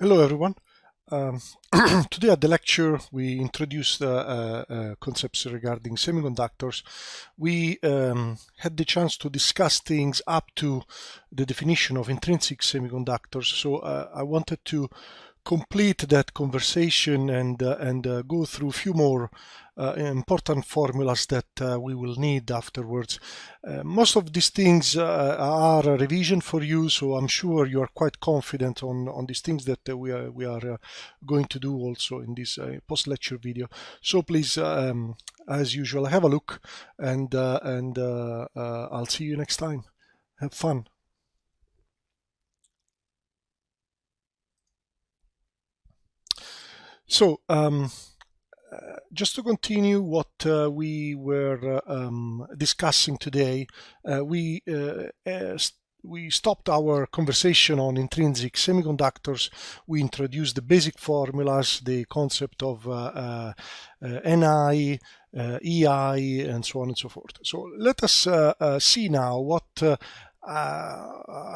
Hello everyone. Today at the lecture we introduced concepts regarding semiconductors. We had the chance to discuss things up to the definition of intrinsic semiconductors, so I wanted to complete that conversation and go through a few more important formulas that we will need afterwards. Most of these things are a revision for you, so I'm sure you are quite confident on these things that we are going to do also in this post-lecture video. So please, as usual, have a look, and I'll see you next time. Have fun. So, just to continue what we were discussing today, we stopped our conversation on intrinsic semiconductors. We introduced the basic formulas, the concept of Ni, EI, and so on and so forth. So let us see now what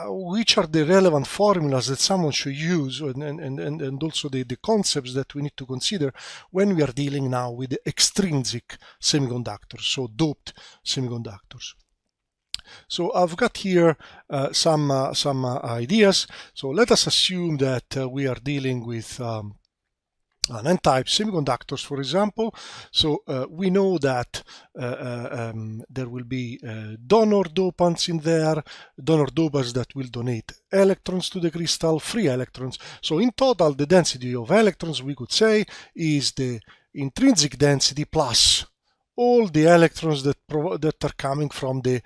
which are the relevant formulas that someone should use, and also the concepts that we need to consider when we are dealing now with the extrinsic semiconductors, so doped semiconductors. So I've got here some ideas. So let us assume that we are dealing with an N-type semiconductors, for example. So we know that there will be donor dopants in there, donor dopants that will donate electrons to the crystal, free electrons. So in total, the density of electrons, we could say, is the intrinsic density plus all the electrons that are coming from the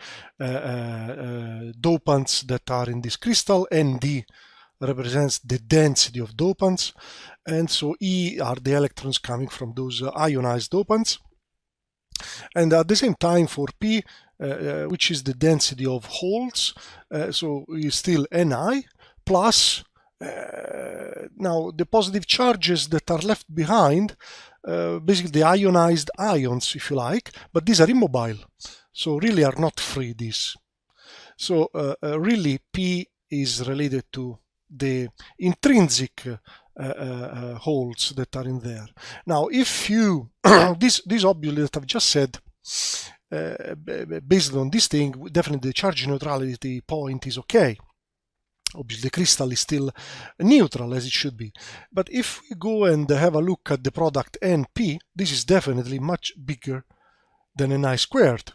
dopants that are in this crystal. Nd represents the density of dopants, and so E are the electrons coming from those ionized dopants. And at the same time, for P, which is the density of holes, so is still Ni plus now the positive charges that are left behind, basically the ionized ions, if you like, but these are immobile, so really are not free, these. So really P is related to the intrinsic holes that are in there. Now, if you, this obviously that I've just said, based on this thing, definitely the charge neutrality point is okay. Obviously, the crystal is still neutral as it should be. But if we go and have a look at the product NP, this is definitely much bigger than Ni squared.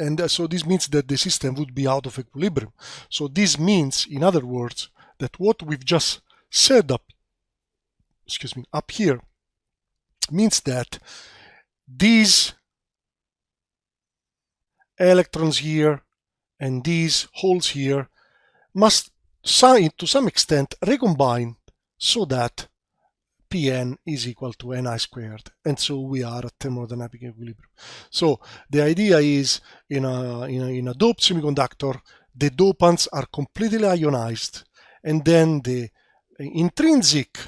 And so this means that the system would be out of equilibrium. So this means, in other words, that what we've just said up here means that these electrons here and these holes here must, to some extent, recombine so that Pn is equal to Ni squared, and so we are at thermodynamic equilibrium. So the idea is, in a doped semiconductor, the dopants are completely ionized, and then the intrinsic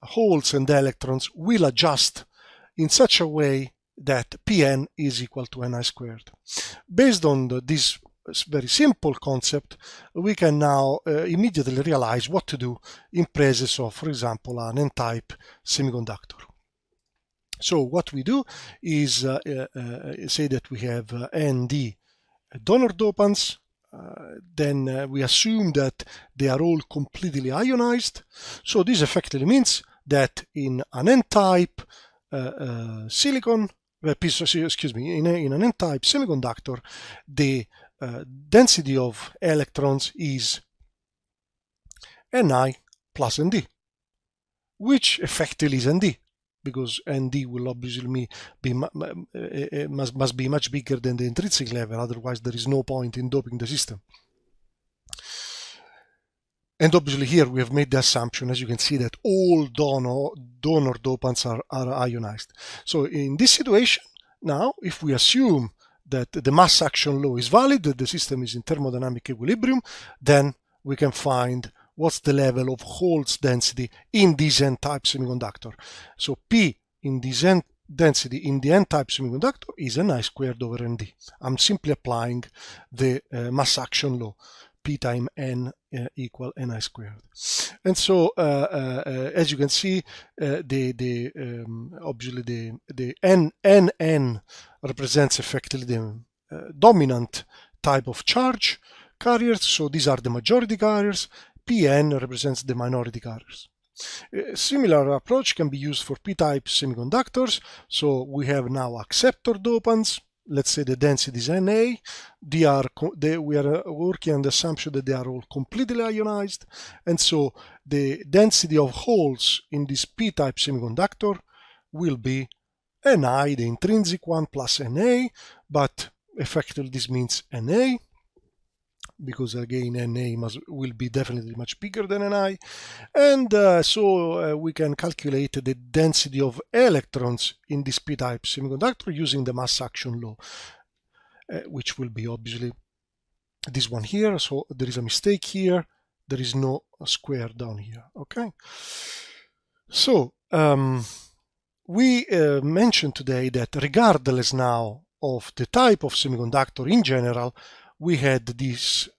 holes and electrons will adjust in such a way that Pn is equal to Ni squared. Based on this very simple concept, we can now immediately realize what to do in presence of, for example, an N-type semiconductor. So what we do is say that we have Nd donor dopants, then we assume that they are all completely ionized. So this effectively means that in an N-type silicon, in an N-type semiconductor, the density of electrons is Ni plus Nd, which effectively is Nd, because Nd will obviously be must be much bigger than the intrinsic level, otherwise there is no point in doping the system. And obviously here we have made the assumption, as you can see, that all donor dopants are ionized. So in this situation, now if we assume that the mass action law is valid, that the system is in thermodynamic equilibrium, then we can find what's the level of holes density in this N-type semiconductor. So P in this density in the N-type semiconductor is Ni squared over Nd. I'm simply applying the mass action law. p times n equal ni squared. And so as you can see, obviously the nn represents effectively the dominant type of charge carriers. So these are the majority carriers. Pn represents the minority carriers. A similar approach can be used for p-type semiconductors. So we have now acceptor dopants. Let's say the density is Na. We are working on the assumption that they are all completely ionized. And so the density of holes in this p-type semiconductor will be Ni, the intrinsic one, plus Na. But effectively this means Na, because again Na will be definitely much bigger than Ni. And so we can calculate the density of electrons in this p-type semiconductor using the mass action law, which will be obviously this one here. So there is a mistake here. There is no square down here. Okay. So we mentioned today that regardless now of the type of semiconductor in general, we had this,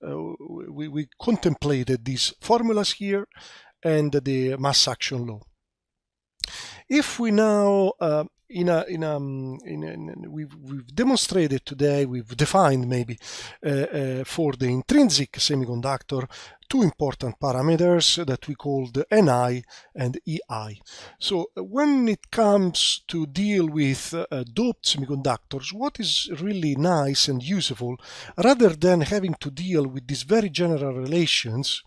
we contemplated these formulas here and the mass action law. If we now, we've demonstrated today, we've defined maybe for the intrinsic semiconductor two important parameters that we called Ni and Ei. So when it comes to deal with doped semiconductors, what is really nice and useful, rather than having to deal with these very general relations,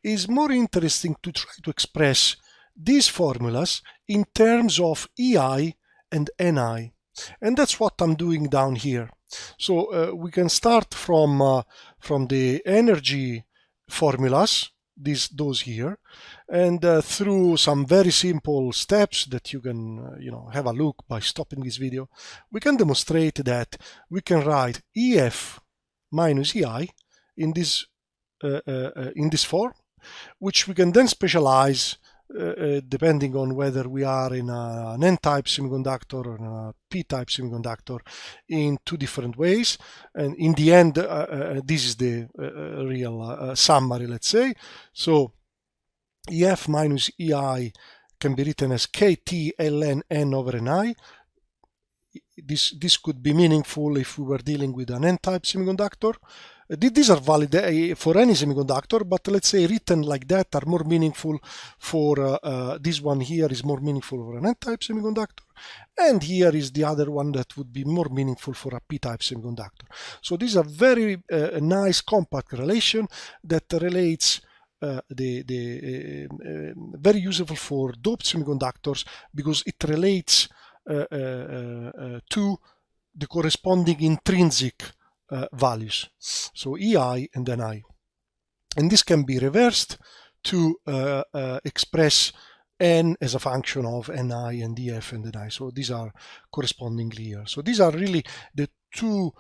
is more interesting to try to express these formulas in terms of Ei and Ni. And that's what I'm doing down here. So we can start from the energy formulas, those here, and through some very simple steps that you can have a look by stopping this video, we can demonstrate that we can write EF minus EI in this form, which we can then specialize depending on whether we are in an N-type semiconductor or a P-type semiconductor in two different ways. And in the end, this is the real summary, let's say. So EF minus EI can be written as KT ln N over Ni. This could be meaningful if we were dealing with an N-type semiconductor. These are valid for any semiconductor, but let's say written like that are more meaningful for this one here is more meaningful for an N-type semiconductor, and here is the other one that would be more meaningful for a P-type semiconductor. So this is a very nice compact relation that relates very useful for doped semiconductors because it relates to the corresponding intrinsic values, so EI and Ni. And this can be reversed to express N as a function of Ni and EF and Ni. So these are correspondingly here. So these are really the two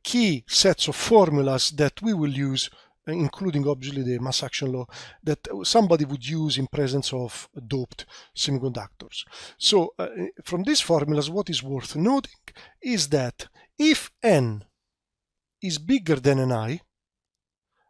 key sets of formulas that we will use, including obviously the mass action law, that somebody would use in presence of doped semiconductors. So from these formulas, what is worth noting is that if N is bigger than Ni,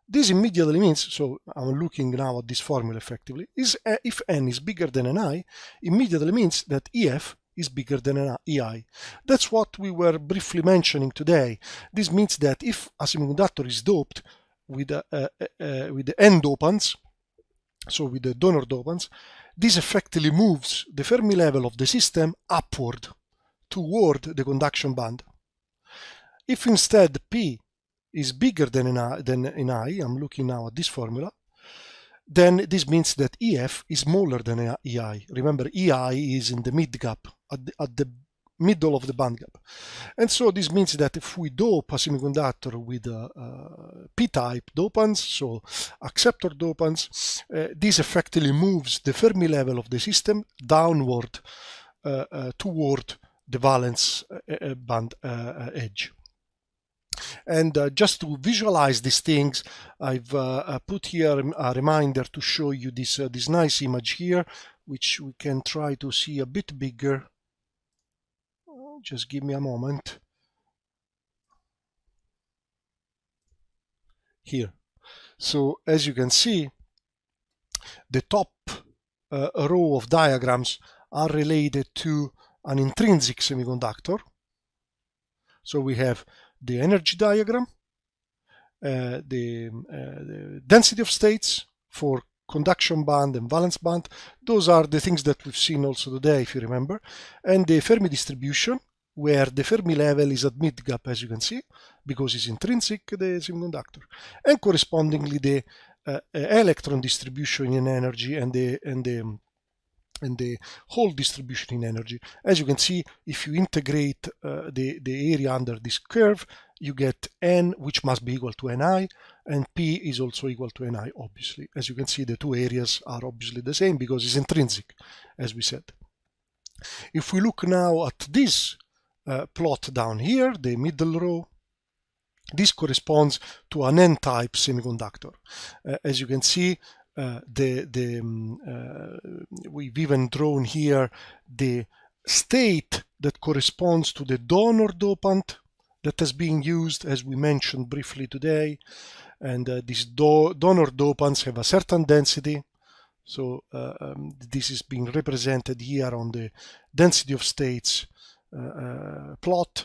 this immediately means, so I'm looking now at this formula effectively, if N is bigger than Ni, immediately means that EF is bigger than EI. That's what we were briefly mentioning today. This means that if a semiconductor is doped with the N dopants, so with the donor dopants, this effectively moves the Fermi level of the system upward toward the conduction band. If instead P is bigger than Ni, I'm looking now at this formula, then this means that EF is smaller than EI. Remember, EI is in the mid gap, at the middle of the band gap. And so this means that if we dope a semiconductor with P-type dopants, so acceptor dopants, this effectively moves the Fermi level of the system downward toward the valence band edge. And just to visualize these things, I've put here a reminder to show you this nice image here, which we can try to see a bit bigger. Just give me a moment. Here. So as you can see, the top row of diagrams are related to an intrinsic semiconductor. So we have the energy diagram, the density of states for conduction band and valence band. Those are the things that we've seen also today, if you remember. And the Fermi distribution, where the Fermi level is at mid-gap, as you can see, because it's intrinsic, the semiconductor. And correspondingly, the electron distribution in energy and the whole distribution in energy. As you can see, if you integrate the area under this curve, you get n, which must be equal to ni, and p is also equal to ni, obviously. As you can see, the two areas are obviously the same because it's intrinsic, as we said. If we look now at this plot down here, the middle row, this corresponds to an n-type semiconductor. As you can see, we've even drawn here the state that corresponds to the donor dopant that is being used, as we mentioned briefly today. And these donor dopants have a certain density. So this is being represented here on the density of states plot.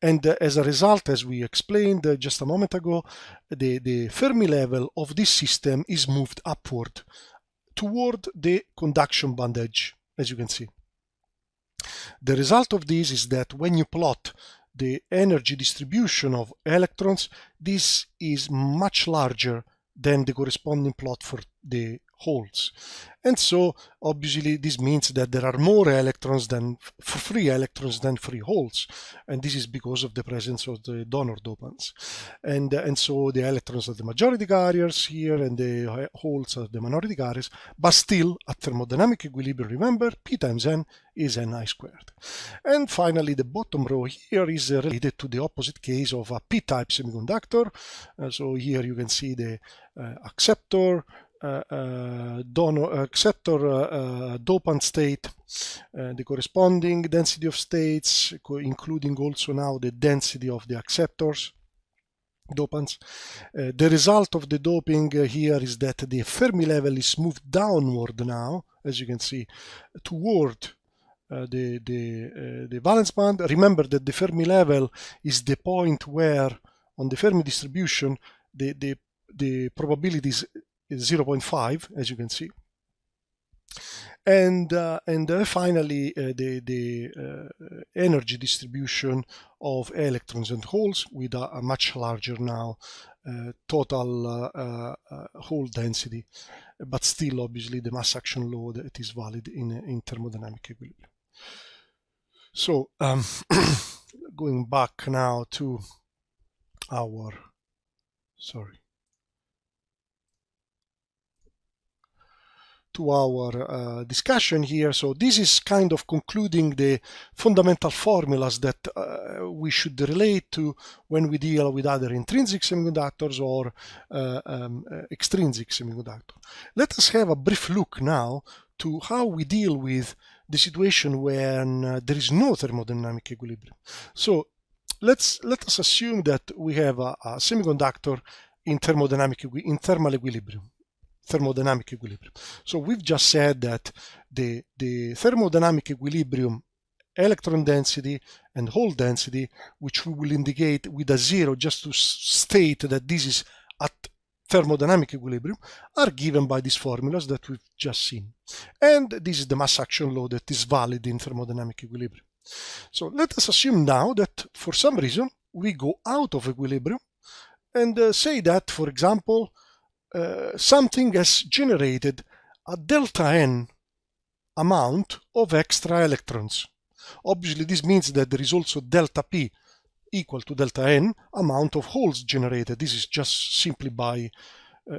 And as a result, as we explained just a moment ago, the Fermi level of this system is moved upward toward the conduction band edge, as you can see. The result of this is that when you plot the energy distribution of electrons, this is much larger than the corresponding plot for the holes. And so obviously this means that there are more electrons than free electrons than free holes, and this is because of the presence of the donor dopants. And so the electrons are the majority carriers here and the holes are the minority carriers, but still at thermodynamic equilibrium, remember, P times N is Ni squared. And finally, the bottom row here is related to the opposite case of a P-type semiconductor. So here you can see the acceptor, dopant state, the corresponding density of states, including also now the density of the acceptors, dopants. The result of the doping here is that the Fermi level is moved downward now, as you can see, toward the valence band. Remember that the Fermi level is the point where, on the Fermi distribution, the probability is 0.5, as you can see. And finally, the energy distribution of electrons and holes with a much larger now total hole density, but still obviously the mass action law that is valid in thermodynamic equilibrium. So going back now to our, discussion here. So this is kind of concluding the fundamental formulas that we should relate to when we deal with either intrinsic semiconductors or extrinsic semiconductors. Let us have a brief look now to how we deal with the situation when there is no thermodynamic equilibrium. So let us assume that we have a semiconductor in thermal equilibrium. Thermodynamic equilibrium. So we've just said that the thermodynamic equilibrium electron density and hole density, which we will indicate with a 0 just to state that this is at thermodynamic equilibrium, are given by these formulas that we've just seen. And this is the mass action law that is valid in thermodynamic equilibrium. So let us assume now that for some reason we go out of equilibrium and say that, for example, something has generated a delta n amount of extra electrons. Obviously, this means that there is also delta p equal to delta n amount of holes generated. This is just simply by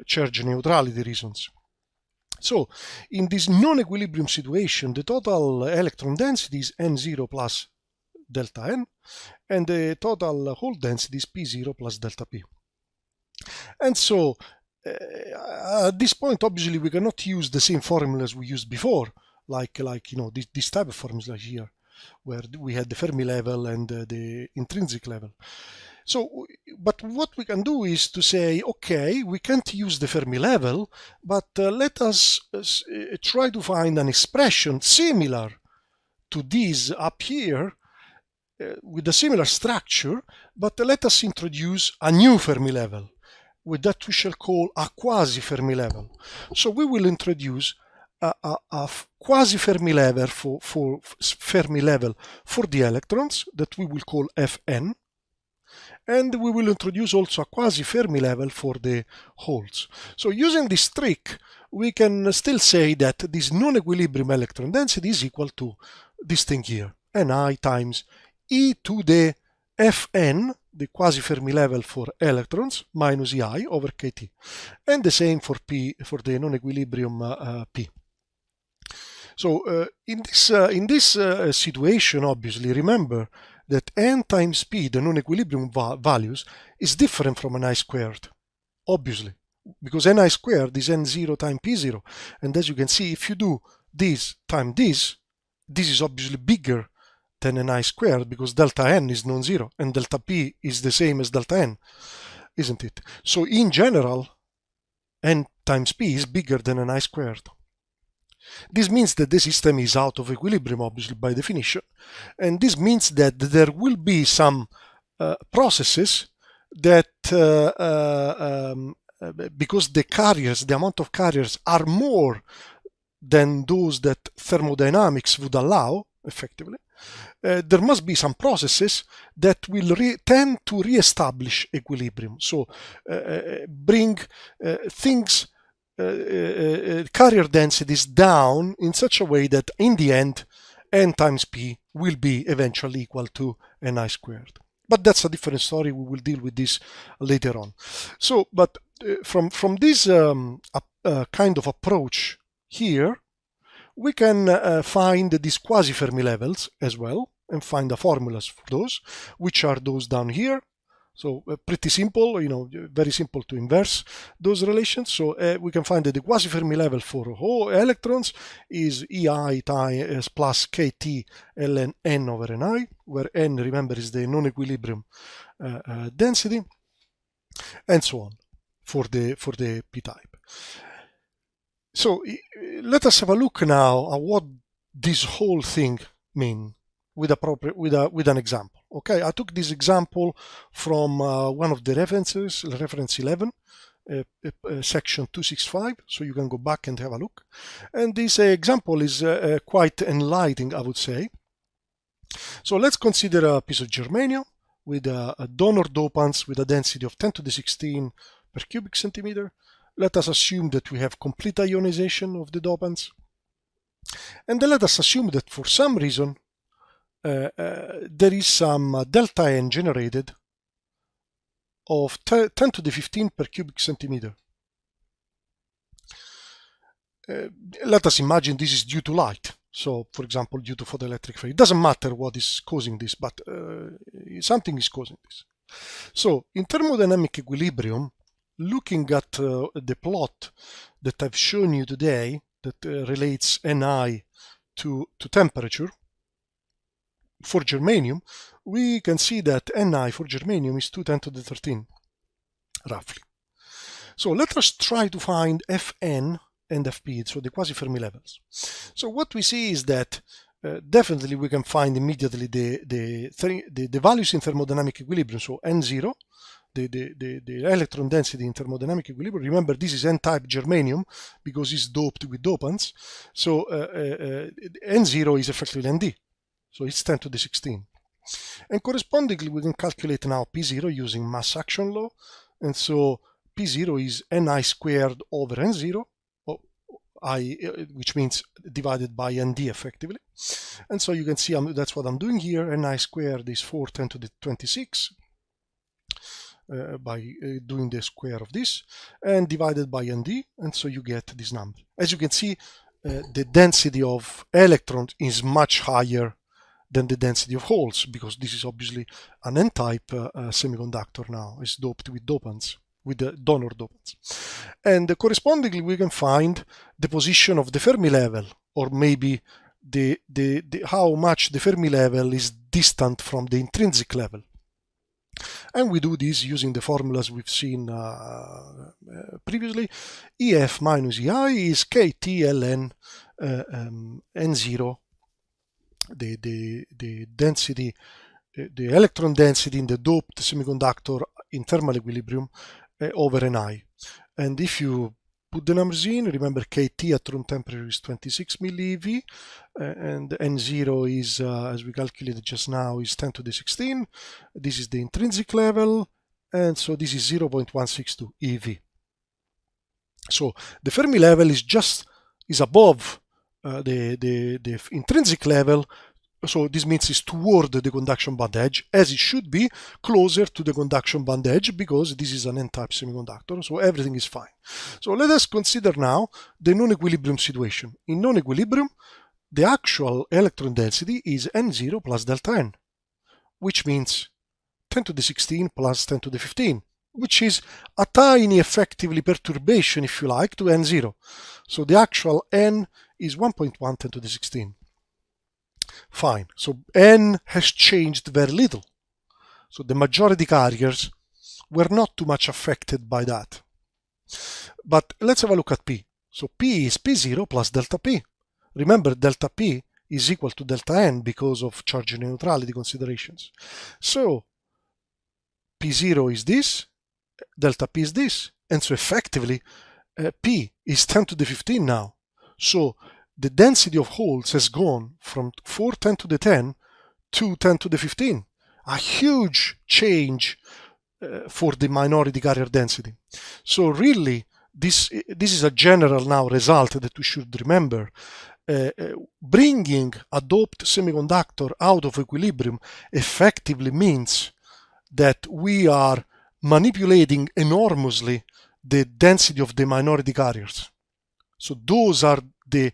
charge neutrality reasons. So, in this non-equilibrium situation, the total electron density is n0 plus delta n, and the total hole density is p0 plus delta p. And so, at this point, obviously, we cannot use the same formulas we used before, like this type of formula here, where we had the Fermi level and the intrinsic level. So, but what we can do is to say, okay, we can't use the Fermi level, but let us try to find an expression similar to this up here with a similar structure, but let us introduce a new Fermi level with that we shall call a quasi-Fermi level. So we will introduce a quasi-Fermi level for Fermi level for the electrons that we will call Fn, and we will introduce also a quasi-Fermi level for the holes. So using this trick, we can still say that this non-equilibrium electron density is equal to this thing here, Ni times e to the Fn, the quasi-Fermi level for electrons, minus Ei over kT. And the same for P, for the non-equilibrium P. So in this situation, obviously, remember that n times p, the non-equilibrium values, is different from Ni squared, obviously, because Ni squared is n0 times p0. And as you can see, if you do this times this is obviously bigger than Ni squared because delta n is non-zero and delta p is the same as delta n, isn't it? So in general, n times p is bigger than Ni squared. This means that the system is out of equilibrium, obviously, by definition. And this means that there will be some processes that, because the carriers, the amount of carriers are more than those that thermodynamics would allow, effectively, there must be some processes that will tend to re-establish equilibrium. So bring things carrier densities down in such a way that in the end n times p will be eventually equal to Ni squared. But that's a different story. We will deal with this later on. So, but from this kind of approach here, we can find these quasi-Fermi levels as well and find the formulas for those, which are those down here. So pretty simple, very simple to inverse those relations. So we can find that the quasi-Fermi level for whole electrons is Ei times plus kT ln n over Ni, where n, remember, is the non-equilibrium density, and so on for the p-type. So let us have a look now at what this whole thing means with an example. Okay, I took this example from one of the references, reference 11, section 265, so you can go back and have a look. And this example is quite enlightening, I would say. So let's consider a piece of germanium with a donor dopants with a density of 10 to the 16 per cubic centimeter. Let us assume that we have complete ionization of the dopants. And then let us assume that for some reason there is some delta n generated of 10 to the 15 per cubic centimeter. Let us imagine this is due to light. So, for example, due to photoelectric phase. It doesn't matter what is causing this, but something is causing this. So, in thermodynamic equilibrium, looking at the plot that I've shown you today that relates Ni to temperature, for germanium, we can see that Ni for germanium is 2 10 to the 13, roughly. So let us try to find Fn and Fp, so the quasi-Fermi levels. So what we see is that definitely we can find immediately the values in thermodynamic equilibrium. So N0, the electron density in thermodynamic equilibrium. Remember, this is N-type germanium because it's doped with dopants. So N0 is effectively Nd. So it's 10 to the 16. And correspondingly, we can calculate now P0 using mass action law. And so P0 is Ni squared over N0, which means divided by Nd effectively. And so you can see that's what I'm doing here. Ni squared is 4 10 to the 26 by doing the square of this, and divided by Nd. And so you get this number. As you can see, the density of electrons is much higher than the density of holes, because this is obviously an N-type semiconductor now. It's doped with dopants, with the donor dopants. And correspondingly, we can find the position of the Fermi level, or maybe how much the Fermi level is distant from the intrinsic level. And we do this using the formulas we've seen previously. EF minus EI is KT ln N0, the density, the electron density in the doped semiconductor in thermal equilibrium over Ni. And if you put the numbers in, remember KT at room temperature is 26 millieV, and N0 is, as we calculated just now, is 10 to the 16. This is the intrinsic level, and so this is 0.162 eV. So the Fermi level is above the intrinsic level. So this means it's toward the conduction band edge, as it should be, closer to the conduction band edge, because this is an N-type semiconductor, so everything is fine. So let us consider now the non-equilibrium situation. In non-equilibrium, the actual electron density is N0 plus delta N, which means 10 to the 16 plus 10 to the 15, which is a tiny effectively perturbation, if you like, to N0. So the actual N is 1.1 10 to the 16. Fine. So N has changed very little. So the majority carriers were not too much affected by that. But let's have a look at P. So P is P0 plus delta P. Remember, delta P is equal to delta N because of charge neutrality considerations. So P0 is this, delta P is this, and so effectively P is 10 to the 15 now. So the density of holes has gone from 410 to the 10 to 10 to the 15. A huge change for the minority carrier density. So really, this is a general now result that we should remember. Bringing a doped semiconductor out of equilibrium effectively means that we are manipulating enormously the density of the minority carriers. So those are the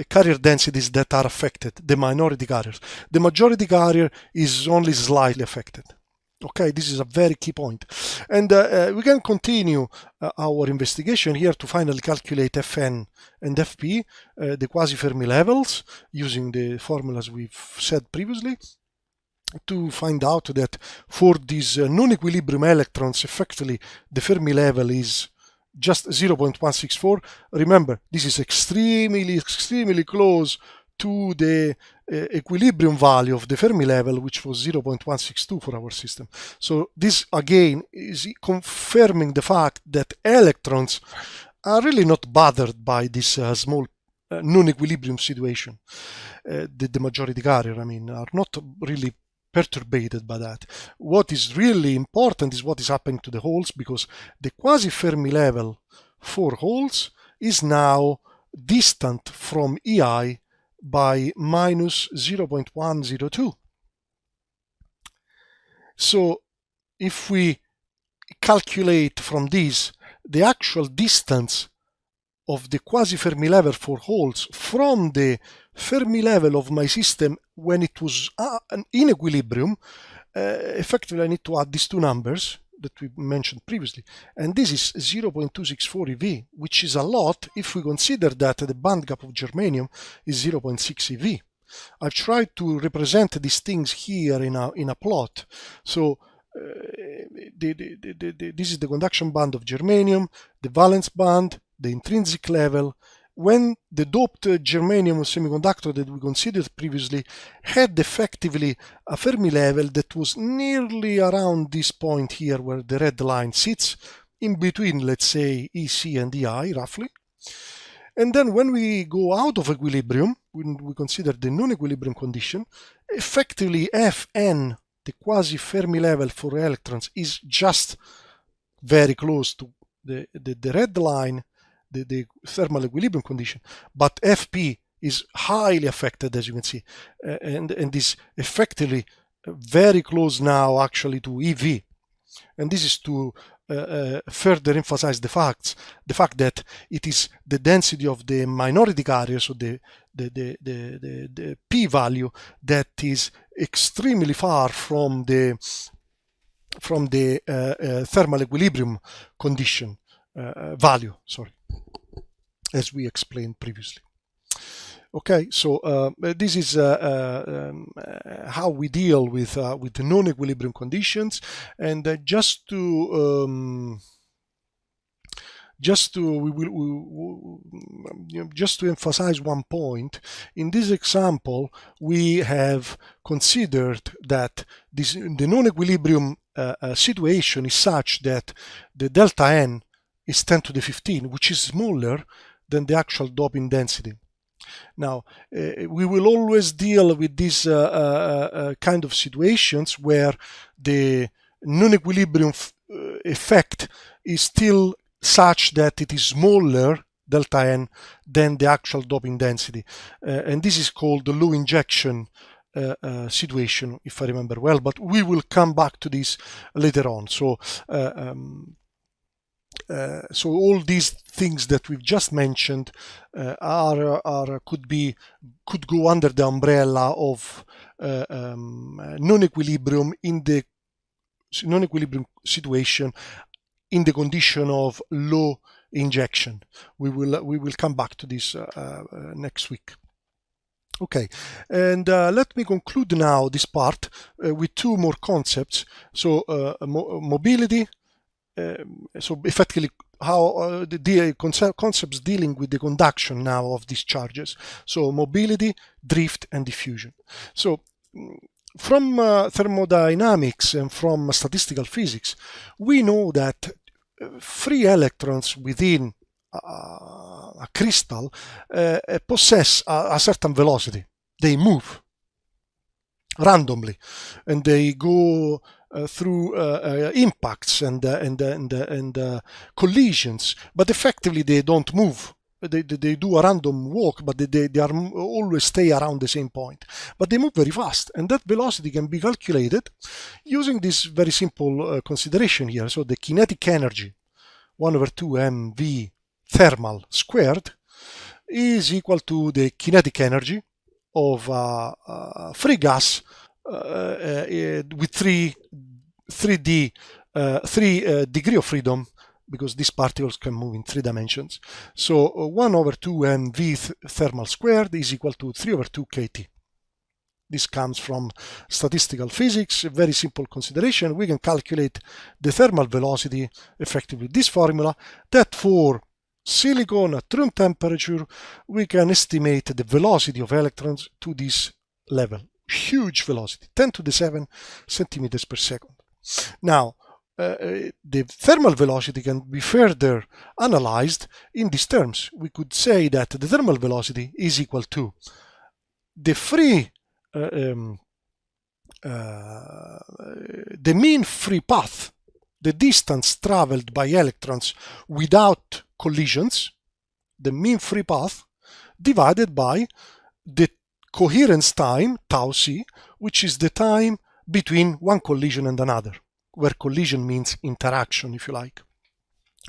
carrier densities that are affected, the minority carriers. The majority carrier is only slightly affected. Okay, this is a very key point. And we can continue our investigation here to finally calculate Fn and Fp, the quasi-Fermi levels, using the formulas we've said previously, to find out that for these non-equilibrium electrons, effectively the Fermi level is just 0.164. Remember, this is extremely close to the equilibrium value of the Fermi level, which was 0.162 for our system. So this again is confirming the fact that electrons are really not bothered by this small non-equilibrium situation. The majority carrier, I mean, are not really perturbed by that. What is really important is what is happening to the holes, because the quasi-Fermi level for holes is now distant from EI by minus 0.102. So if we calculate from this the actual distance of the quasi-Fermi level for holes from the Fermi level of my system when it was in equilibrium, effectively I need to add these two numbers that we mentioned previously, and this is 0.264 eV, which is a lot if we consider that the band gap of germanium is 0.6 eV. I've tried to represent these things here in a plot. So this is the conduction band of germanium, the valence band, the intrinsic level. When the doped germanium semiconductor that we considered previously had effectively a Fermi level that was nearly around this point here where the red line sits, in between, let's say, EC and EI, roughly. And then when we go out of equilibrium, when we consider the non-equilibrium condition, effectively Fn, the quasi-Fermi level for electrons, is just very close to the red line, the thermal equilibrium condition, but Fp is highly affected, as you can see, and is effectively very close now actually to EV. And this is to further emphasize the fact that it is the density of the minority carrier, so the P value, that is extremely far from the thermal equilibrium condition value, sorry, as we explained previously. Okay, so this is how we deal with the non-equilibrium conditions, and just to emphasize one point, in this example we have considered that the non-equilibrium situation is such that the delta n is 10 to the 15, which is smaller than the actual doping density. Now, we will always deal with these kind of situations where the non-equilibrium effect is still such that it is smaller, delta n, than the actual doping density. And this is called the low injection situation, if I remember well, but we will come back to this later on. So all these things that we've just mentioned could go under the umbrella of non-equilibrium in the non-equilibrium situation in the condition of low injection. We will come back to this next week. Okay, and let me conclude now this part with two more concepts. So mobility. So effectively how the concepts dealing with the conduction now of these charges. So mobility, drift, and diffusion. So from thermodynamics and from statistical physics, we know that free electrons within a crystal possess a certain velocity. They move randomly, and they go through impacts and collisions, but effectively they don't move. They do a random walk, but they always stay around the same point. But they move very fast, and that velocity can be calculated using this very simple consideration here. So the kinetic energy, 1/2 mv thermal squared, is equal to the kinetic energy of free gas with 3 degree of freedom, because these particles can move in 3 dimensions. So 1/2 mv thermal squared is equal to 3/2 kT. This comes from statistical physics, a very simple consideration. We can calculate the thermal velocity effectively this formula, that for silicon at room temperature we can estimate the velocity of electrons to this level. Huge velocity, 10 to the 7 centimeters per second. Now, the thermal velocity can be further analyzed in these terms. We could say that the thermal velocity is equal to the mean free path, the distance traveled by electrons without collisions, the mean free path, divided by the coherence time, tau c, which is the time between one collision and another, where collision means interaction, if you like,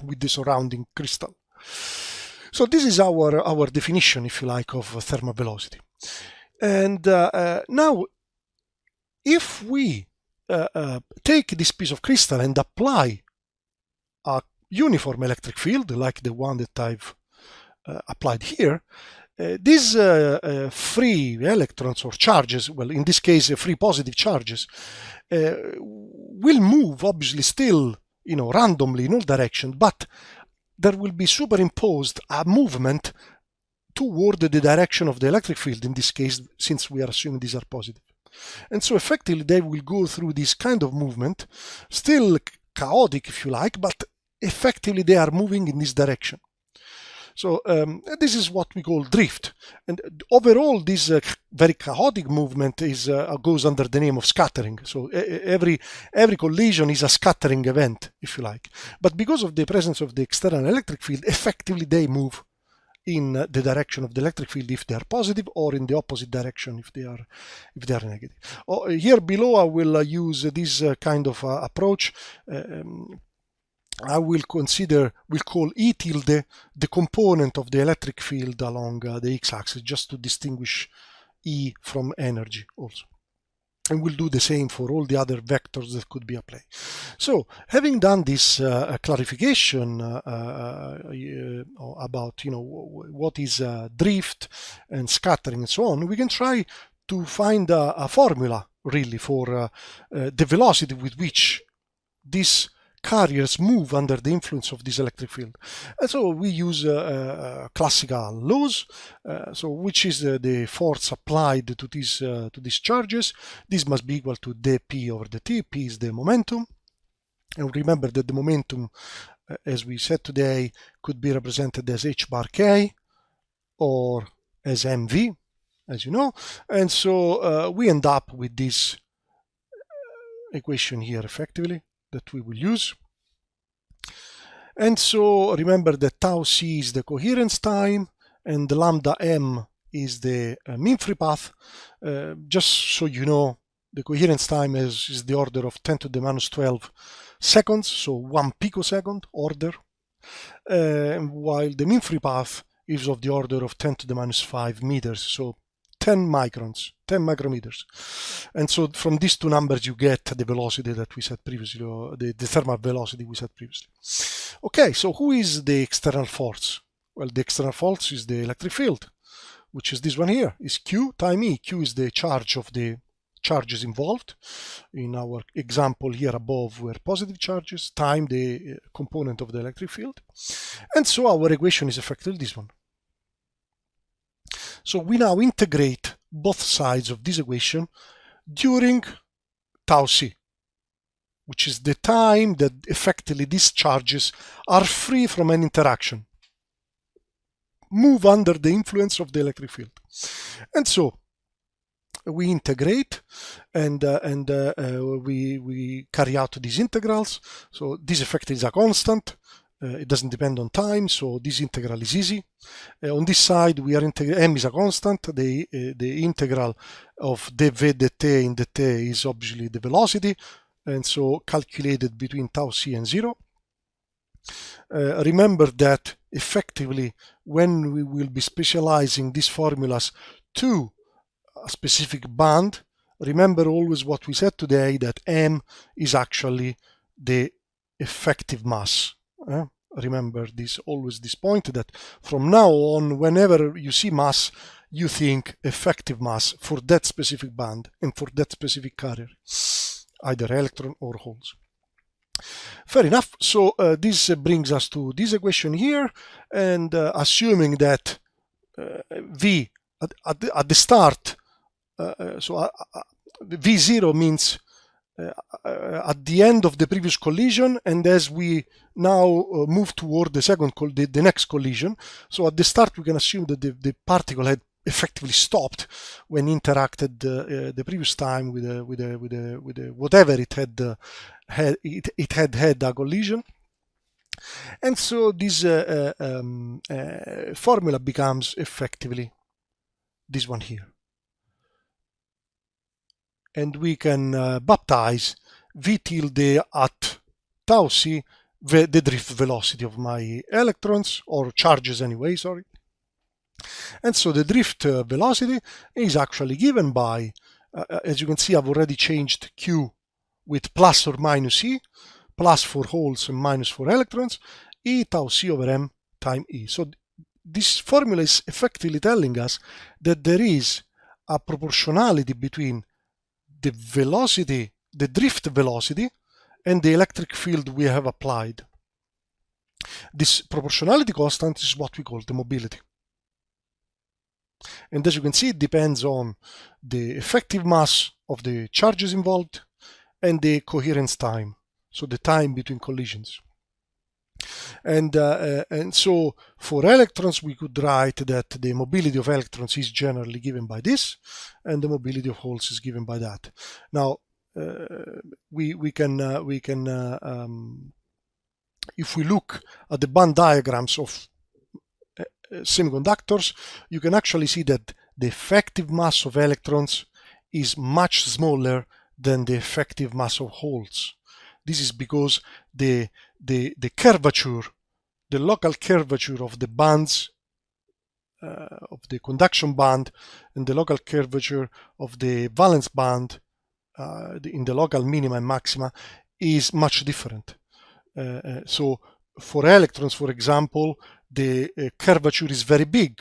with the surrounding crystal. So this is our definition, if you like, of thermal velocity. And now, if we take this piece of crystal and apply a uniform electric field, like the one that I've applied here, these free electrons or charges, well, in this case, free positive charges, will move obviously still, randomly in all directions, but there will be superimposed a movement toward the direction of the electric field, in this case, since we are assuming these are positive. And so effectively they will go through this kind of movement, still chaotic if you like, but effectively they are moving in this direction. So this is what we call drift. And overall this very chaotic movement goes under the name of scattering. So every collision is a scattering event, if you like. But because of the presence of the external electric field, effectively they move in the direction of the electric field if they are positive, or in the opposite direction if they are negative. Here below I will use this kind of approach. I will call E tilde the component of the electric field along the x-axis, just to distinguish E from energy also. And we'll do the same for all the other vectors that could be applied. So, having done this clarification about what is drift and scattering and so on, we can try to find a formula really for the velocity with which these carriers move under the influence of this electric field. And so we use classical laws, which is the force applied to these charges. This must be equal to dp over dt. P is the momentum. And remember that the momentum, as we said today, could be represented as h bar k or as mv, as you know. And so we end up with this equation here effectively that we will use. And so remember that tau c is the coherence time and the lambda m is the mean free path. Just so you know, the coherence time is the order of 10 to the minus 12 seconds, so 1 picosecond order, while the mean free path is of the order of 10 to the minus 5 meters, so 10 microns, 10 micrometers. And so from these two numbers you get the velocity that we said previously, or the thermal velocity we said previously. Okay, so who is the external force? Well, the external force is the electric field, which is this one here, is Q time E. Q is the charge of the charges involved. In our example here above were positive charges, time the component of the electric field. And so our equation is effectively this one. So we now integrate both sides of this equation during tau c, which is the time that effectively these charges are free from any interaction, move under the influence of the electric field. And so we integrate and we carry out these integrals. So this effect is a constant. It doesn't depend on time, so this integral is easy. On this side, we are m is a constant. The integral of dv dt in dt is obviously the velocity, and so calculated between tau c and 0. Remember that effectively, when we will be specializing these formulas to a specific band, remember always what we said today, that m is actually the effective mass. Remember this, always this point, that from now on, whenever you see mass, you think effective mass for that specific band and for that specific carrier, either electron or holes. Fair enough. So this brings us to this equation here, and assuming that V at the start, V0 means at the end of the previous collision, and as we now move toward the next collision, so at the start we can assume that the particle had effectively stopped when interacted the previous time with whatever it had a collision. And so this formula becomes effectively this one here. And we can baptize V tilde at tau c the drift velocity of my electrons, or charges anyway, sorry. And so the drift velocity is actually given by, as you can see, I've already changed Q with plus or minus E, plus for holes and minus for electrons, E tau c over m time E. So this formula is effectively telling us that there is a proportionality between the velocity, the drift velocity, and the electric field we have applied. This proportionality constant is what we call the mobility. And as you can see, it depends on the effective mass of the charges involved and the coherence time, so the time between collisions. And so for electrons, we could write that the mobility of electrons is generally given by this, and the mobility of holes is given by that. Now, we can if we look at the band diagrams of semiconductors, you can actually see that the effective mass of electrons is much smaller than the effective mass of holes. This is because the curvature, the local curvature of the bands, of the conduction band, and the local curvature of the valence band in the local minima and maxima is much different. So for electrons, for example, the curvature is very big.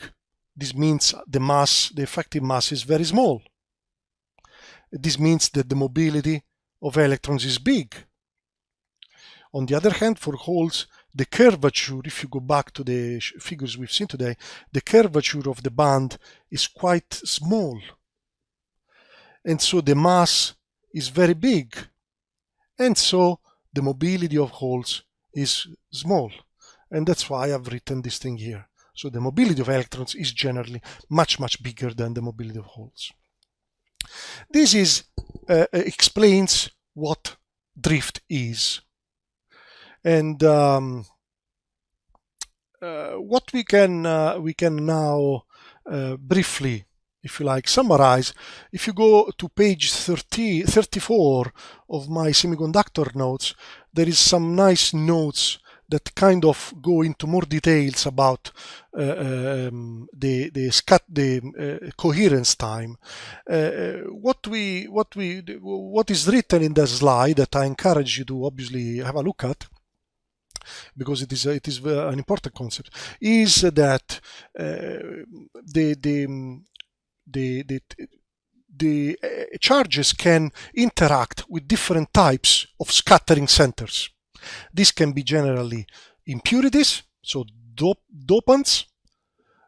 This means the mass, the effective mass, is very small. This means that the mobility of electrons is big. On the other hand, for holes, the curvature, if you go back to the figures we've seen today, the curvature of the band is quite small. And so the mass is very big. And so the mobility of holes is small. And that's why I've written this thing here. So the mobility of electrons is generally much, much bigger than the mobility of holes. This explains what drift is. And what we can now briefly, if you like, summarize. If you go to page 34 of my semiconductor notes, there is some nice notes that kind of go into more details about the coherence time. What is written in the slide that I encourage you to obviously have a look at, because it is an important concept, is that the charges can interact with different types of scattering centers. This can be generally impurities, so dopants,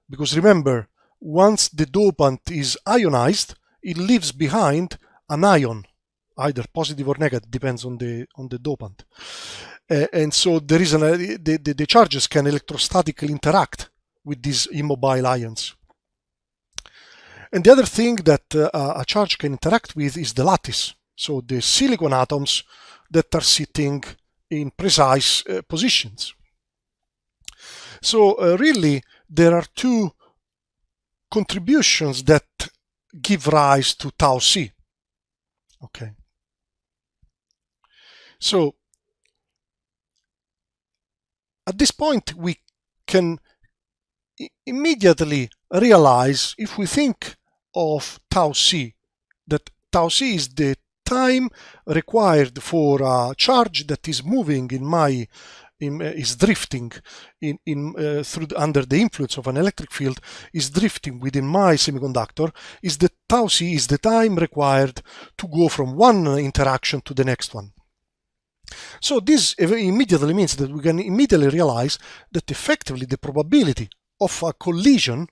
because remember, once the dopant is ionized, it leaves behind an ion, either positive or negative, depends on the dopant. And so there is the charges can electrostatically interact with these immobile ions. And the other thing that a charge can interact with is the lattice, so the silicon atoms that are sitting in precise positions. So really, there are two contributions that give rise to tau c. Okay. So at this point, we can immediately realize, if we think of tau c, that tau c is the time required for a charge that is moving is drifting through under the influence of an electric field, is drifting within my semiconductor. Is the tau c is the time required to go from one interaction to the next one. So this immediately means that we can immediately realize that effectively the probability of a collision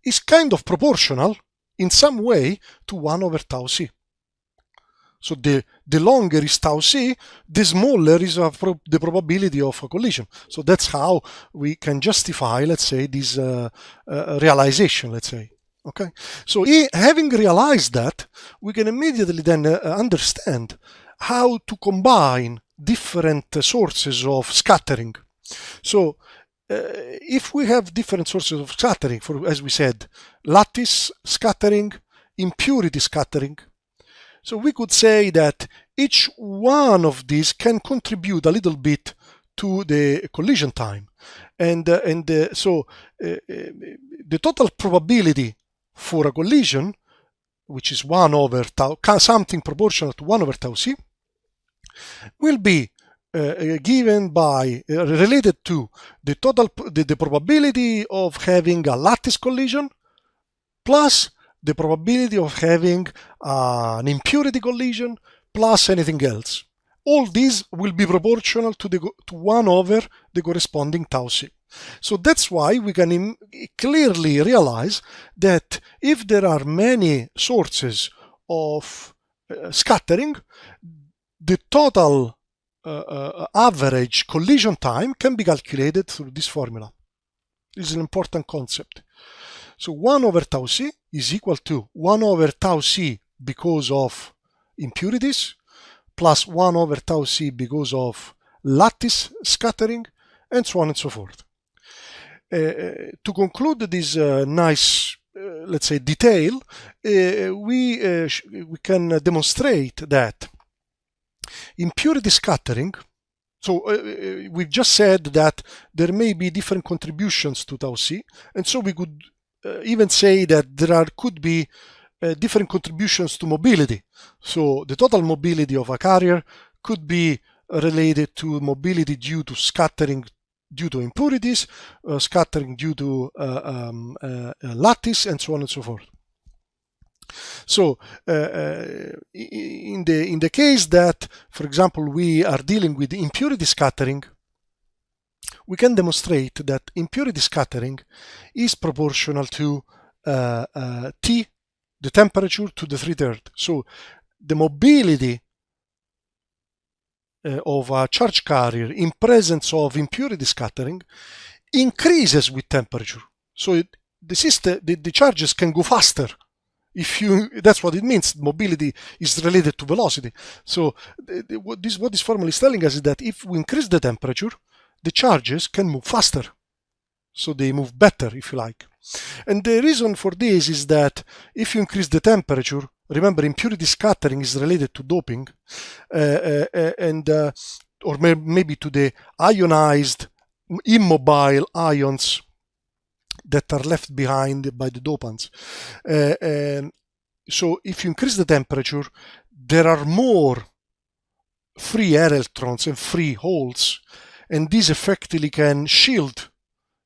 is kind of proportional in some way to 1 over tau c. So the longer is tau c, the smaller is the probability of a collision. So that's how we can justify, let's say, this realization, let's say. Okay. So having realized that, we can immediately then understand how to combine different sources of scattering. So if we have different sources of scattering, as we said, lattice scattering, impurity scattering, so we could say that each one of these can contribute a little bit to the collision time. So the total probability for a collision, which is 1 over tau, something proportional to 1 over tau c, will be given by related to the total the probability of having a lattice collision plus the probability of having an impurity collision plus anything else. All these will be proportional to 1 over the corresponding tau c. So that's why we can clearly realize that if there are many sources of scattering, the total average collision time can be calculated through this formula. This is an important concept. So 1 over tau c is equal to 1 over tau c because of impurities plus 1 over tau c because of lattice scattering, and so on and so forth. To conclude this nice, let's say, detail, we can demonstrate that impurity scattering, so we've just said that there may be different contributions to tau c, and so we could even say that there could be different contributions to mobility. So the total mobility of a carrier could be related to mobility due to scattering due to impurities, scattering due to lattice, and so on and so forth. So in the case that, for example, we are dealing with impurity scattering, we can demonstrate that impurity scattering is proportional to T, the temperature, to the 3/3. So the mobility of a charge carrier in presence of impurity scattering increases with temperature. So the charges can go faster. That's what it means. Mobility is related to velocity. So what this formula is telling us is that if we increase the temperature, the charges can move faster. So they move better, if you like. And the reason for this is that if you increase the temperature, remember, impurity scattering is related to doping, or maybe to the ionized, immobile ions that are left behind by the dopants. So if you increase the temperature, there are more free air electrons and free holes, and this effectively can shield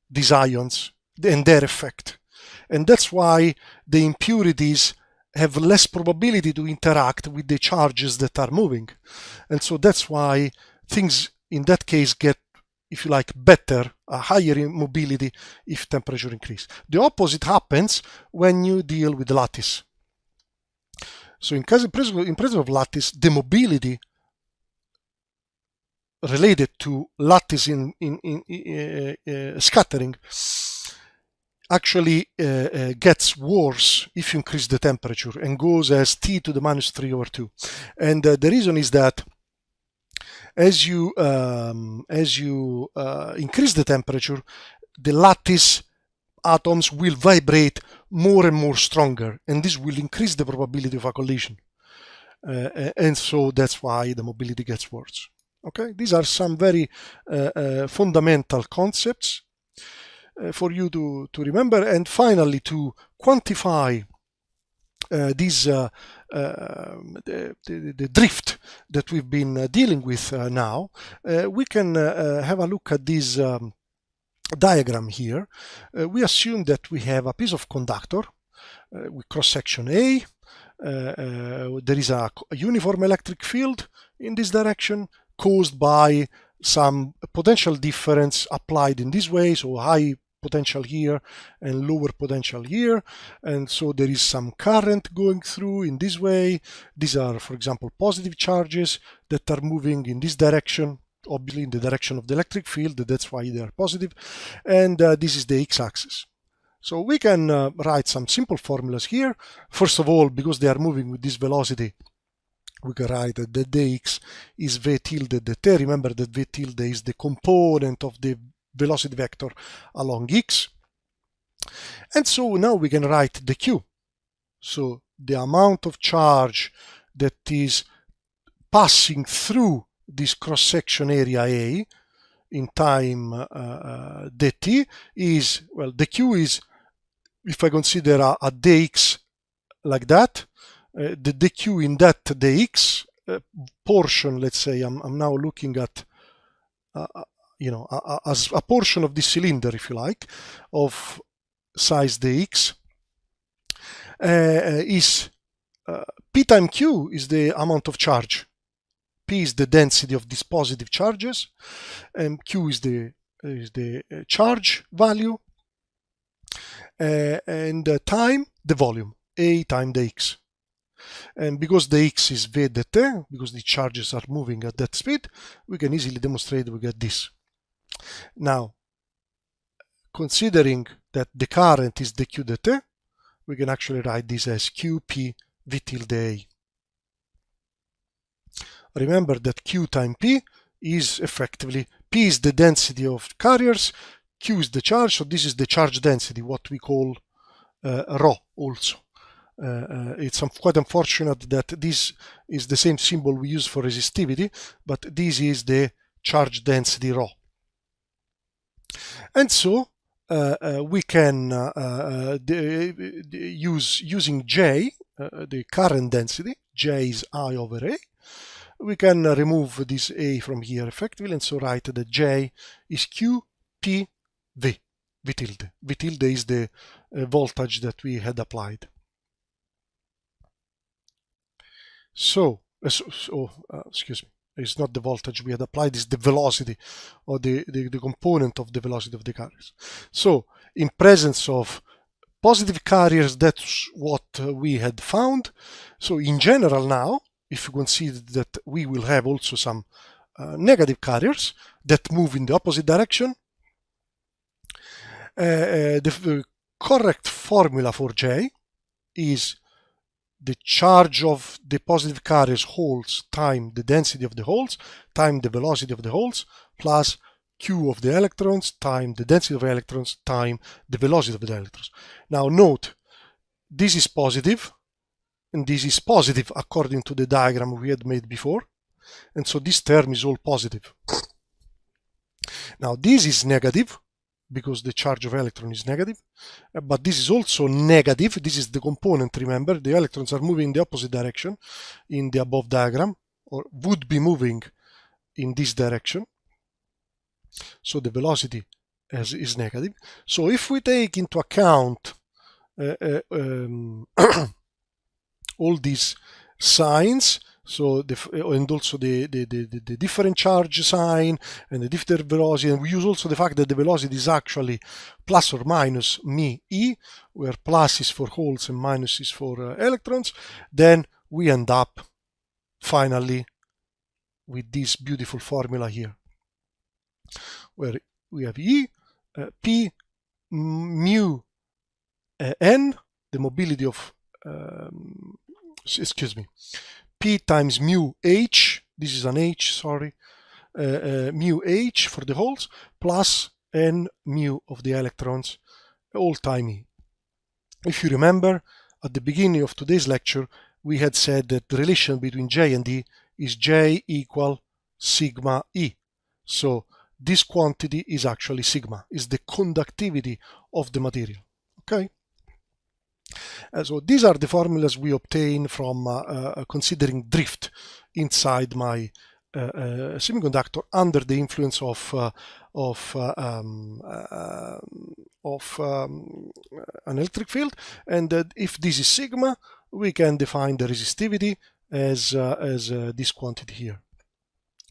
these ions and their effect. And that's why the impurities have less probability to interact with the charges that are moving. And so that's why things in that case get, if you like, better, a higher mobility if temperature increase. The opposite happens when you deal with lattice. So in presence of lattice, the mobility related to lattice in scattering actually gets worse if you increase the temperature and goes as T to the minus 3/2. And the reason is that as you increase the temperature, the lattice atoms will vibrate more and more stronger, and this will increase the probability of a collision. And so that's why the mobility gets worse. Okay, these are some very fundamental concepts for you to remember. And finally, to quantify the drift that we've been dealing with now, we can have a look at this diagram here. We assume that we have a piece of conductor with cross-section A. There is a uniform electric field in this direction caused by some potential difference applied in this way, so high potential here and lower potential here, and so there is some current going through in this way. These are, for example, positive charges that are moving in this direction, obviously in the direction of the electric field, that's why they are positive, and this is the x-axis. So we can write some simple formulas here. First of all, because they are moving with this velocity, we can write that the dx is v tilde dt. Remember that v tilde is the component of the velocity vector along x. And so now we can write the q. So the amount of charge that is passing through this cross-section area A in time dt is, well, the q is, if I consider a dx like that, the dq in that dx portion, let's say I'm now looking at as a portion of this cylinder, if you like, of size dx, is p times q is the amount of charge. P is the density of these positive charges, and q is the charge value, and time, the volume, A times the x. And because the x is v dt, because the charges are moving at that speed, we can easily demonstrate we get this. Now, considering that the current is dq dt, we can actually write this as qp v tilde A. Remember that q times p is effectively, p is the density of carriers, q is the charge, so this is the charge density, what we call rho also. It's quite unfortunate that this is the same symbol we use for resistivity, but this is the charge density rho. And so we can using J the current density, J is I over A. We can remove this A from here effectively, and so write that J is Q P V. V tilde. V tilde is the voltage that we had applied. So, excuse me, it's not the voltage we had applied, it's the velocity, or the component of the velocity of the carriers. So, in presence of positive carriers, that's what we had found. So, in general now, if you consider that we will have also some negative carriers that move in the opposite direction, the correct formula for J is the charge of the positive carriers holes time the density of the holes time the velocity of the holes plus Q of the electrons time the density of electrons time the velocity of the electrons. Now note, this is positive and this is positive according to the diagram we had made before, and so this term is all positive. Now this is negative because the charge of electron is negative, but this is also negative. This is the component, remember, the electrons are moving in the opposite direction in the above diagram, or would be moving in this direction. So the velocity is negative. So if we take into account all these signs, so and also the different charge sign and the different velocity, and we use also the fact that the velocity is actually plus or minus μe, where plus is for holes and minus is for electrons, then we end up finally with this beautiful formula here, where we have E, P, mu n, the mobility of, P times mu h, this is an h, sorry, mu h for the holes, plus n mu of the electrons, all time E. If you remember, at the beginning of today's lecture, we had said that the relation between J and E is J equal sigma E. So this quantity is actually sigma, is the conductivity of the material, okay? So these are the formulas we obtain from considering drift inside my semiconductor under the influence of an electric field, and if this is sigma, we can define the resistivity as this quantity here,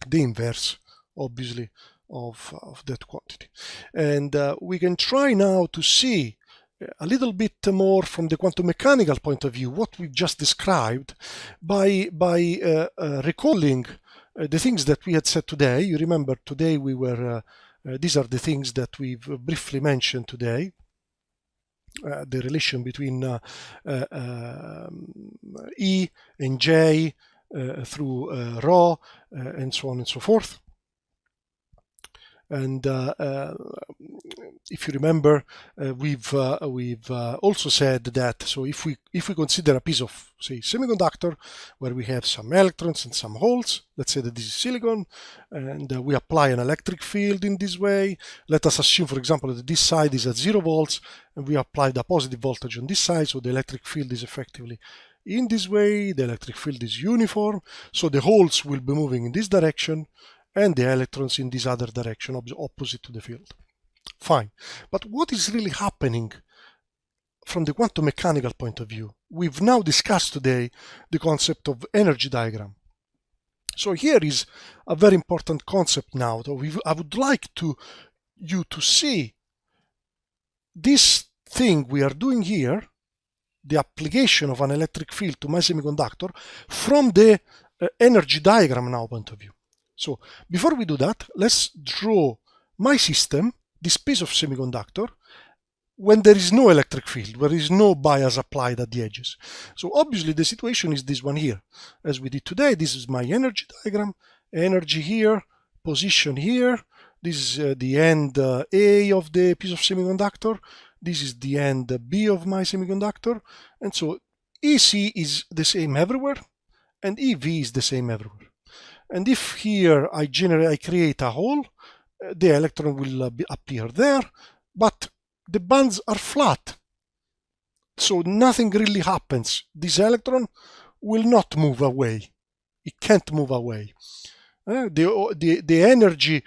the inverse, obviously, of that quantity. And we can try now to see a little bit more from the quantum mechanical point of view what we just described by recalling the things that we had said today. You remember today we were, these are the things that we've briefly mentioned today. The relation between E and J through rho and so on and so forth. And if you remember, we've also said that, so if we consider a piece of, say, semiconductor where we have some electrons and some holes, let's say that this is silicon, and we apply an electric field in this way. Let us assume, for example, that this side is at 0 volts and we apply the positive voltage on this side, so the electric field is effectively in this way, the electric field is uniform, so the holes will be moving in this direction and the electrons in this other direction, opposite to the field. Fine. But what is really happening from the quantum mechanical point of view? We've now discussed today the concept of energy diagram. So here is a very important concept now. I would like you to see this thing we are doing here, the application of an electric field to my semiconductor, from the energy diagram now point of view. So before we do that, let's draw my system, this piece of semiconductor, when there is no electric field, where there is no bias applied at the edges. So obviously the situation is this one here. As we did today, this is my energy diagram, energy here, position here, this is the end A of the piece of semiconductor, this is the end B of my semiconductor, and so EC is the same everywhere, and EV is the same everywhere. And if here I create a hole, the electron will appear there, but the bands are flat. So nothing really happens. This electron will not move away. It can't move away. The energy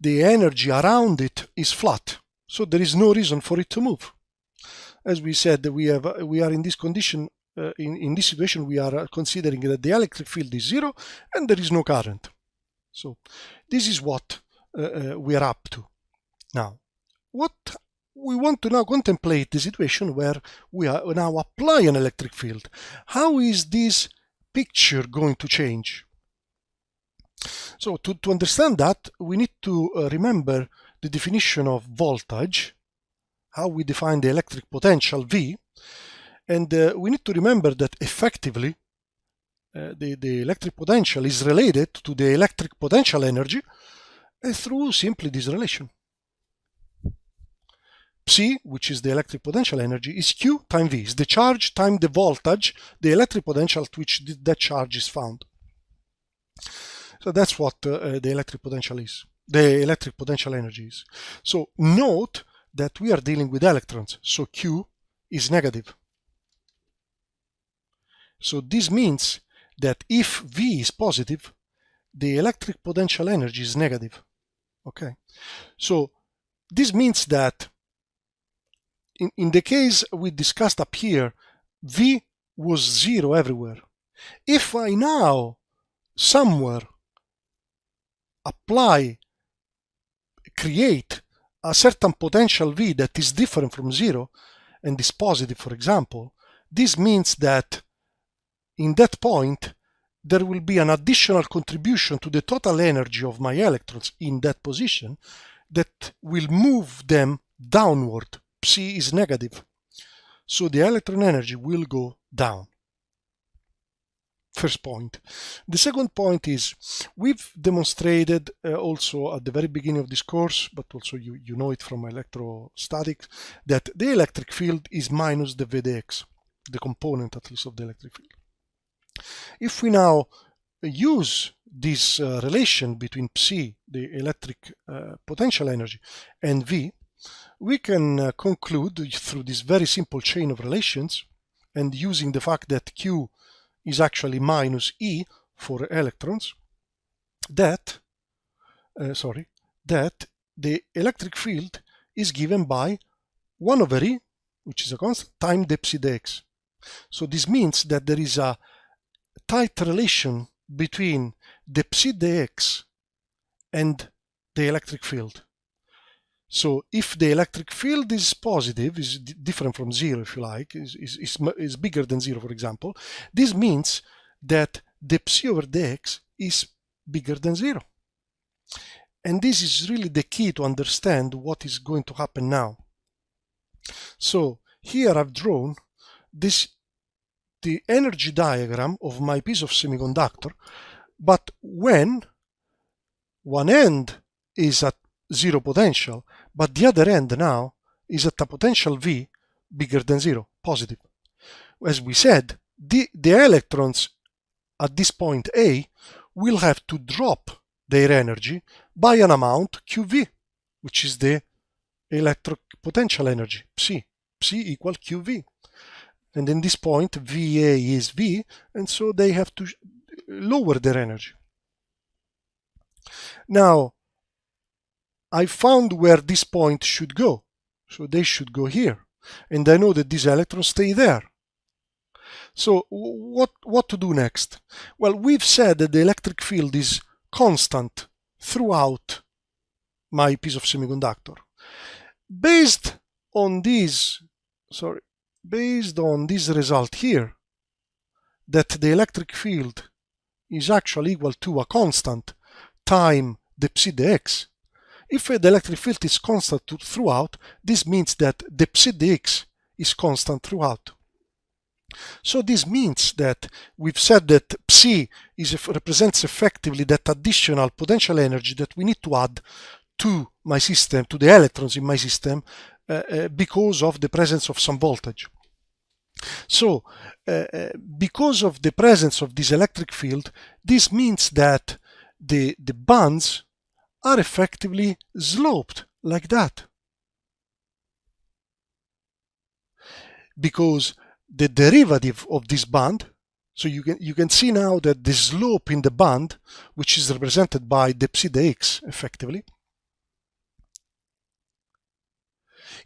the energy around it is flat, so there is no reason for it to move. As we said, we are in this condition. In this situation, we are considering that the electric field is zero and there is no current. So this is what we are up to. Now, what we want to now contemplate the situation where we are now apply an electric field. How is this picture going to change? So to understand that, we need to remember the definition of voltage, how we define the electric potential V, and we need to remember that effectively the electric potential is related to the electric potential energy through simply this relation. Psi, which is the electric potential energy, is Q times V, is the charge times the voltage, the electric potential to which that charge is found. So that's what the electric potential is, the electric potential energy is. So note that we are dealing with electrons, so Q is negative. So this means that if V is positive, the electric potential energy is negative. Okay, so this means that in the case we discussed up here, V was zero everywhere. If I now somewhere create a certain potential V that is different from zero and is positive, for example, this means that in that point there will be an additional contribution to the total energy of my electrons in that position that will move them downward. Psi is negative, so the electron energy will go down. First point. The second point is, we've demonstrated also at the very beginning of this course, but also you know it from electrostatics, that the electric field is minus the VDX, the component at least of the electric field. If we now use this relation between Psi, the electric potential energy, and V, we can conclude through this very simple chain of relations, and using the fact that Q is actually minus E for electrons, that the electric field is given by 1 over E, which is a constant, times the Psi dx. So this means that there is a tight relation between the Psi dx and the electric field. So if the electric field is positive, is different from zero if you like, is bigger than zero, for example, this means that the Psi over dx is bigger than zero. And this is really the key to understand what is going to happen now. So here I've drawn the energy diagram of my piece of semiconductor, but when one end is at zero potential, but the other end now is at a potential V bigger than zero, positive. As we said, the electrons at this point A will have to drop their energy by an amount QV, which is the electric potential energy, Psi equal QV. And in this point, VA is V, and so they have to lower their energy. Now, I found where this point should go. So they should go here. And I know that these electrons stay there. So what to do next? Well, we've said that the electric field is constant throughout my piece of semiconductor. Based on this result here, that the electric field is actually equal to a constant time the Psi dx. If the electric field is constant throughout, this means that the Psi dx is constant throughout. So this means that we've said that Psi represents effectively that additional potential energy that we need to add to my system, to the electrons in my system, because of the presence of some voltage. So, because of the presence of this electric field, this means that the bands are effectively sloped like that, because the derivative of this band, so you can see now that the slope in the band, which is represented by the psi dx effectively,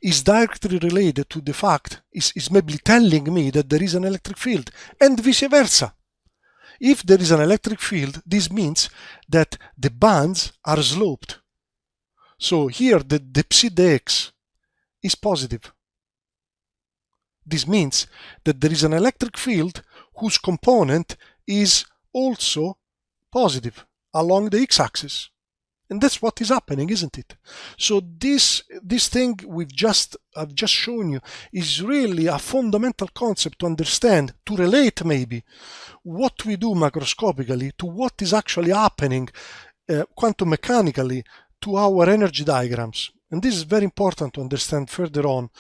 is directly related to the fact, is maybe telling me that there is an electric field, and vice versa. If there is an electric field, this means that the bands are sloped. So here the psi dx is positive. This means that there is an electric field whose component is also positive along the x-axis. And that's what is happening, isn't it? So this thing I've just shown you is really a fundamental concept to understand, to relate maybe what we do macroscopically to what is actually happening quantum mechanically to our energy diagrams. And this is very important to understand further on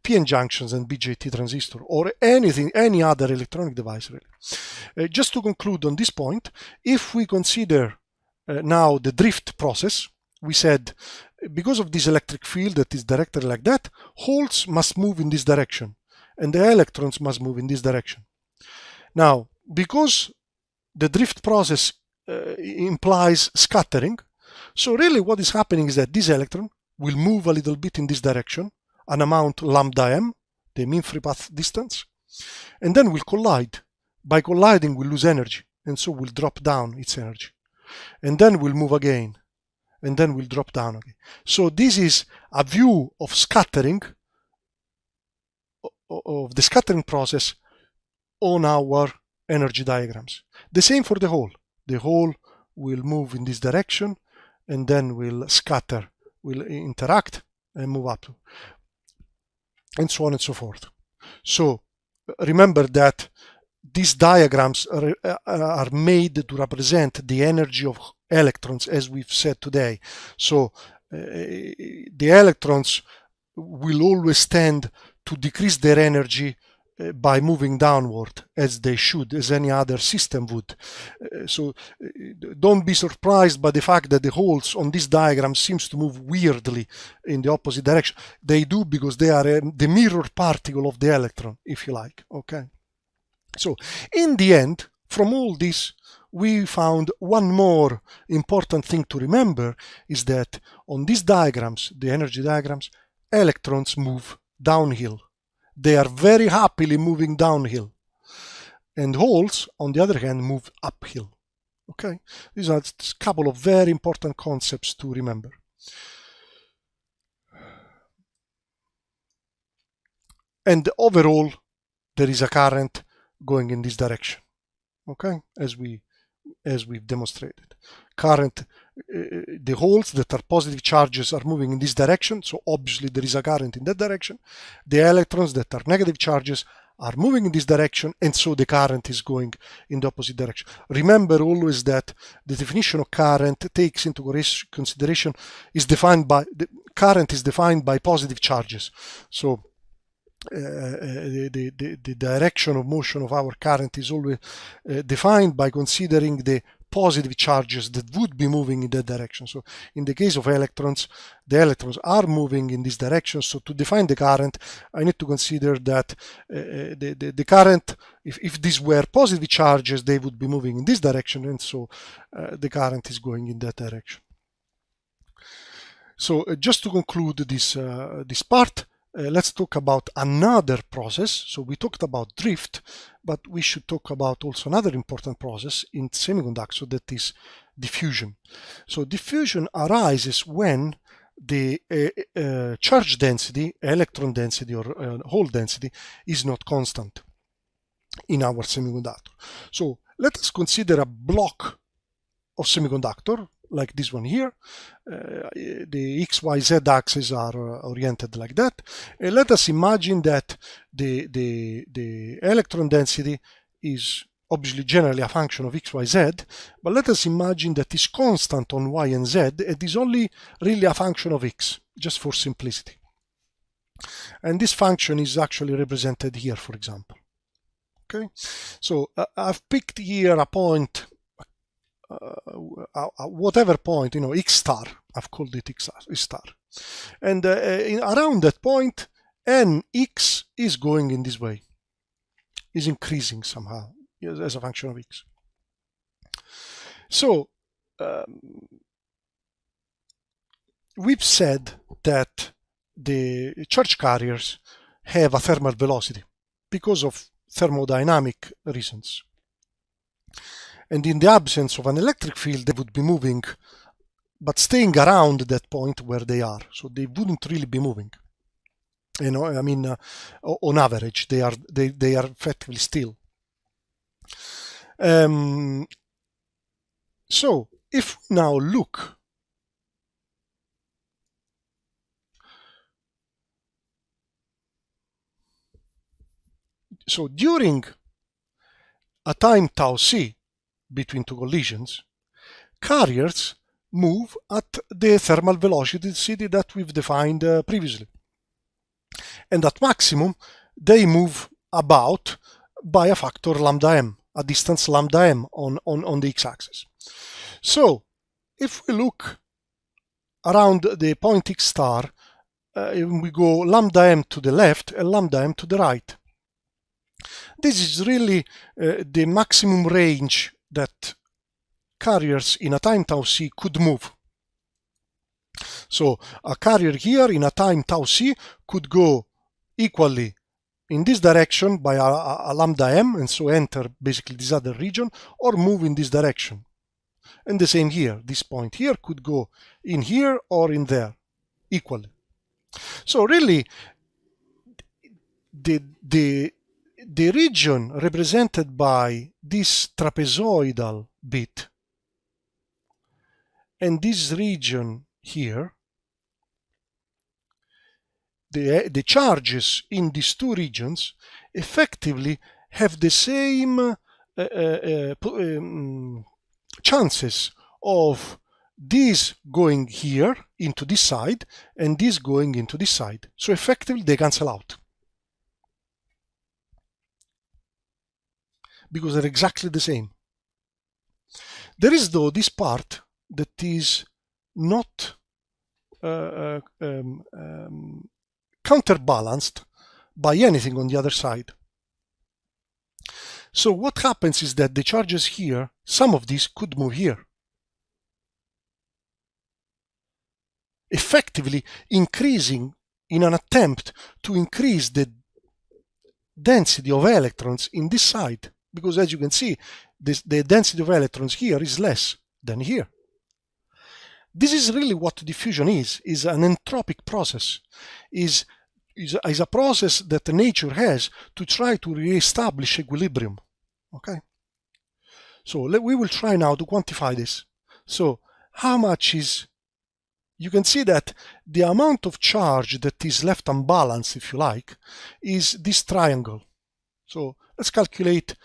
PN junctions and BJT transistor, or any other electronic device really. Just to conclude on this point, if we consider now the drift process, we said because of this electric field that is directed like that, holes must move in this direction and the electrons must move in this direction. Now, because the drift process implies scattering, so really what is happening is that this electron will move a little bit in this direction, an amount lambda m, the mean free path distance, and then will collide. By colliding, we'll lose energy, and so we'll drop down its energy. And then we'll move again, and then we'll drop down again. So this is a view of scattering, of the scattering process on our energy diagrams. The same for the hole. The hole will move in this direction, and then will scatter, will interact, and move up, and so on and so forth. So remember that these diagrams are made to represent the energy of electrons, as we've said today. So the electrons will always tend to decrease their energy by moving downward, as they should, as any other system would. So don't be surprised by the fact that the holes on this diagram seems to move weirdly in the opposite direction. They do because they are the mirror particle of the electron, if you like. Okay. So in the end, from all this, we found one more important thing to remember is that on these diagrams, the energy diagrams, electrons move downhill. They are very happily moving downhill. And holes, on the other hand, move uphill. Okay? These are a couple of very important concepts to remember. And overall, there is a current going in this direction. Okay? As we've demonstrated. Current, the holes that are positive charges are moving in this direction, so obviously there is a current in that direction. The electrons that are negative charges are moving in this direction, and so the current is going in the opposite direction. Remember always that the definition of current takes into consideration, the current is defined by positive charges. So the direction of motion of our current is always defined by considering the positive charges that would be moving in that direction. So in the case of electrons, the electrons are moving in this direction. So to define the current, I need to consider that the current, if these were positive charges, they would be moving in this direction, and so the current is going in that direction. So just to conclude this part, let's talk about another process. So we talked about drift, but we should talk about also another important process in semiconductors, that is diffusion. So diffusion arises when the charge density, electron density, or hole density is not constant in our semiconductor. So let us consider a block of semiconductor like this one here. The X, Y, Z axes are oriented like that. Let us imagine that the electron density is obviously generally a function of X, Y, Z, but let us imagine that is constant on Y and Z. It is only really a function of X, just for simplicity. And this function is actually represented here, for example. Okay, so I've picked here a point whatever point, x star, I've called it x star. And around that point, nx is going in this way, is increasing somehow as a function of x. So we've said that the charge carriers have a thermal velocity because of thermodynamic reasons. And in the absence of an electric field, they would be moving, but staying around that point where they are. So they wouldn't really be moving. I mean, on average, they are effectively still. So if we now look so during a time tau c between two collisions, carriers move at the thermal velocity that we've defined previously. And at maximum, they move about by a factor lambda m, a distance lambda m on the x-axis. So if we look around the point x star, we go lambda m to the left and lambda m to the right. This is really the maximum range that carriers in a time tau c could move. So a carrier here in a time tau c could go equally in this direction by a lambda m, and so enter basically this other region, or move in this direction. And the same here, this point here could go in here or in there equally. So really the region represented by this trapezoidal bit and this region here, the charges in these two regions effectively have the same chances of this going here into this side and this going into this side. So effectively they cancel out because they're exactly the same. There is though this part that is not counterbalanced by anything on the other side. So what happens is that the charges here, some of these could move here, effectively increasing in an attempt to increase the density of electrons in this side, because as you can see, the density of electrons here is less than here. This is really what diffusion is an entropic process, is a process that nature has to try to re-establish equilibrium. Okay? So we will try now to quantify this. So how much is, you can see that the amount of charge that is left unbalanced, if you like, is this triangle. So let's calculate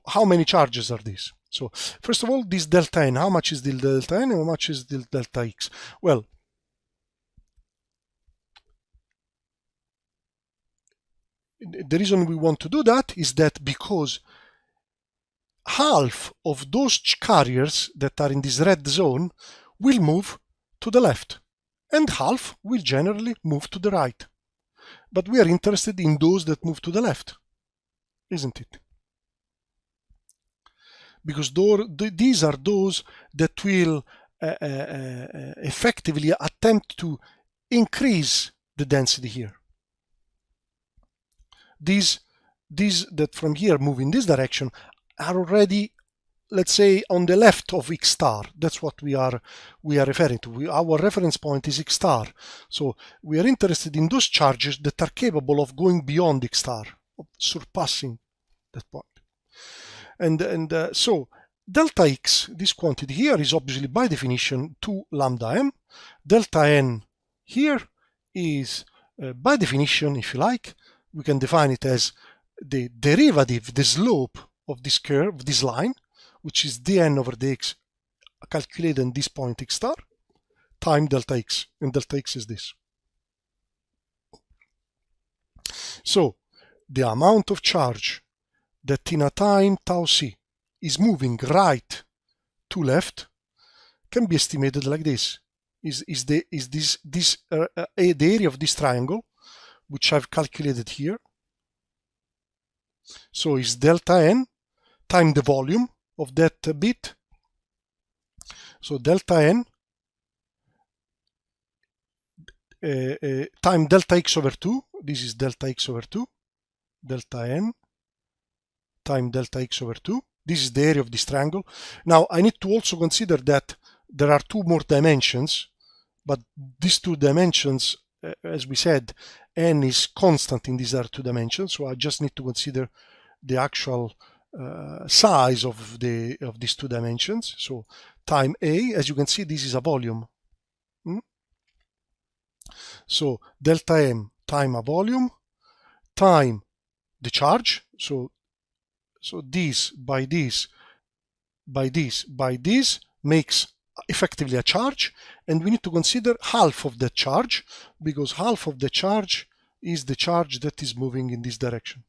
how many charges are these. So first of all, this delta n, how much is the delta n and how much is the delta x? Well, the reason we want to do that is that because half of those carriers that are in this red zone will move to the left and half will generally move to the right. But we are interested in those that move to the left, isn't it? Because these are those that will effectively attempt to increase the density here. These that from here move in this direction are already, let's say, on the left of x star. That's what we are referring to. Our reference point is x star. So we are interested in those charges that are capable of going beyond x star, of surpassing that point. And so delta x, this quantity here, is obviously by definition 2 lambda m. Delta n here is by definition, if you like, we can define it as the derivative, the slope of this curve, this line, which is dn over dx calculated in this point x star, time delta x, and delta x is this. So the amount of charge that in a time tau c is moving right to left can be estimated like this. Is the area of this triangle, which I've calculated here. So is delta n time the volume of that bit. So delta n time delta x over 2. This is delta x over 2. Delta n time delta x over 2. This is the area of this triangle. Now I need to also consider that there are two more dimensions, but these two dimensions, as we said, n is constant in these other two dimensions, so I just need to consider the actual size of these two dimensions. So time a, as you can see, this is a volume. So delta m time a volume time the charge. So this by this by this by this makes effectively a charge, and we need to consider half of that charge, because half of the charge is the charge that is moving in this direction.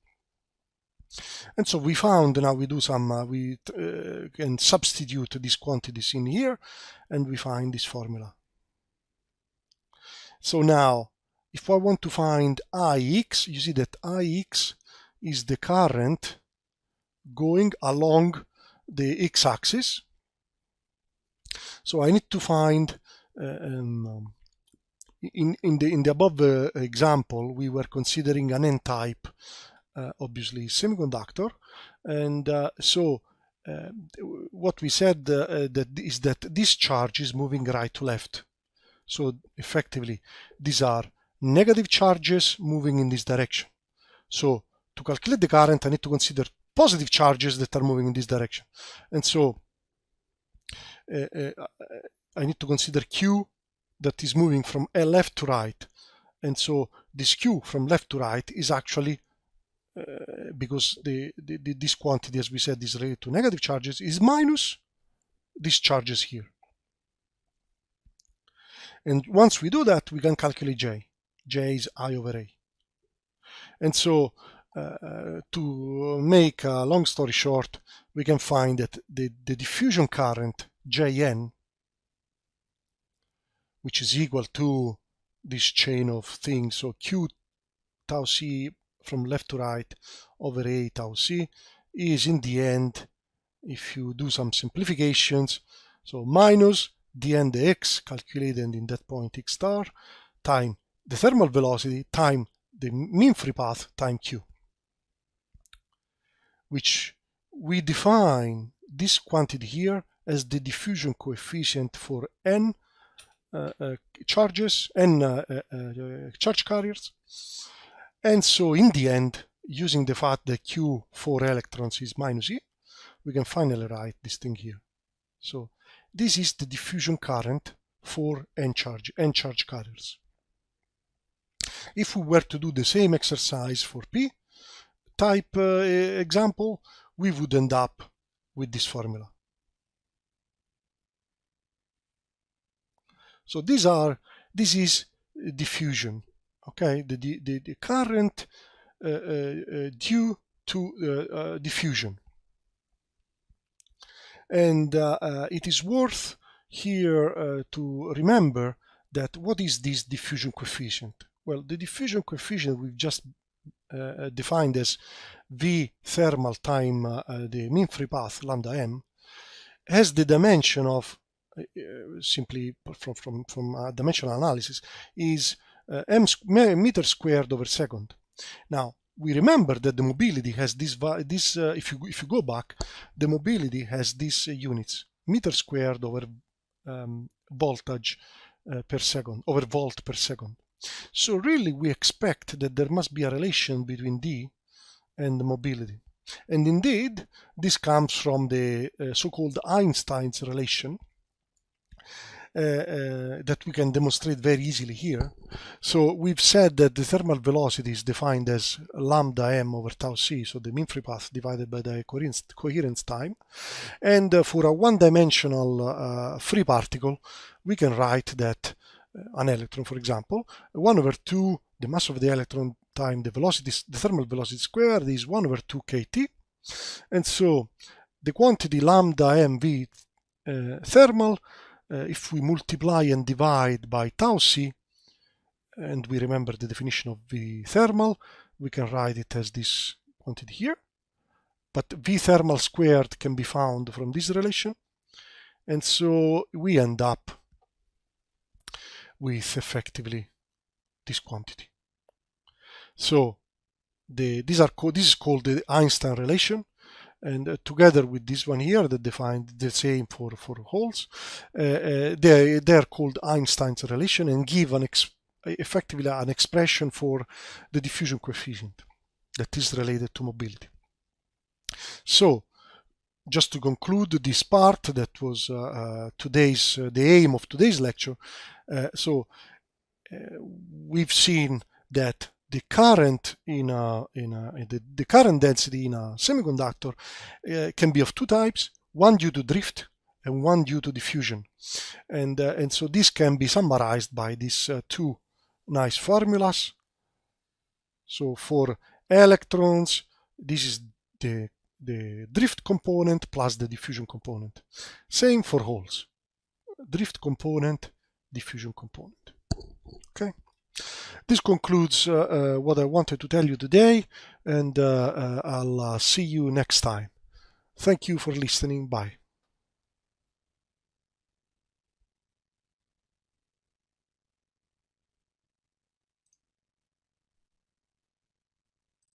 And so we found, now we do some, we can substitute these quantities in here, and we find this formula. So now, if I want to find Ix, you see that Ix is the current going along the x-axis. So I need to find, in the above example, we were considering an n-type, obviously semiconductor, and what we said is that this charge is moving right to left. So effectively, these are negative charges moving in this direction. So to calculate the current, I need to consider positive charges that are moving in this direction. And so I need to consider Q that is moving from left to right. And so this Q from left to right is actually, because this quantity, as we said, is related to negative charges, is minus these charges here. And once we do that, we can calculate J. J is I over A. And so to make a long story short, we can find that the diffusion current Jn, which is equal to this chain of things, so Q tau C from left to right over A tau C, is in the end, if you do some simplifications, so minus dn dx calculated in that point x star time the thermal velocity time the mean free path time Q, which we define this quantity here as the diffusion coefficient for n charges, n charge carriers. And so in the end, using the fact that Q for electrons is minus E, we can finally write this thing here. So this is the diffusion current for n charge carriers. If we were to do the same exercise for p-type example, we would end up with this formula. So this is diffusion, okay? The current due to diffusion. And it is worth here to remember that what is this diffusion coefficient? Well, the diffusion coefficient we've just defined as V thermal time the mean free path lambda m has the dimension of simply from dimensional analysis is meter squared over second. Now we remember that the mobility has this if you go back, the mobility has these units, meter squared over voltage per second, over volt per second. So really we expect that there must be a relation between D and the mobility. And indeed, this comes from the so-called Einstein's relation that we can demonstrate very easily here. So we've said that the thermal velocity is defined as lambda m over tau c, so the mean free path divided by the coherence time. And for a one-dimensional free particle, we can write that an electron, for example, 1 over 2, the mass of the electron time the velocity, the thermal velocity squared is 1 over 2 kT. And so the quantity lambda mv thermal, if we multiply and divide by tau c, and we remember the definition of V thermal, we can write it as this quantity here. But V thermal squared can be found from this relation. And so we end up with effectively this quantity. So this is called the Einstein relation. And together with this one here that defined the same for holes, they're called Einstein's relation and give effectively an expression for the diffusion coefficient that is related to mobility. So just to conclude this part, that was the aim of today's lecture. We've seen that the current the current density in a semiconductor can be of two types: one due to drift and one due to diffusion. And so this can be summarized by these two nice formulas. So for electrons, this is the drift component plus the diffusion component. Same for holes: drift component, diffusion component. Okay. This concludes what I wanted to tell you today, and I'll see you next time. Thank you for listening. Bye.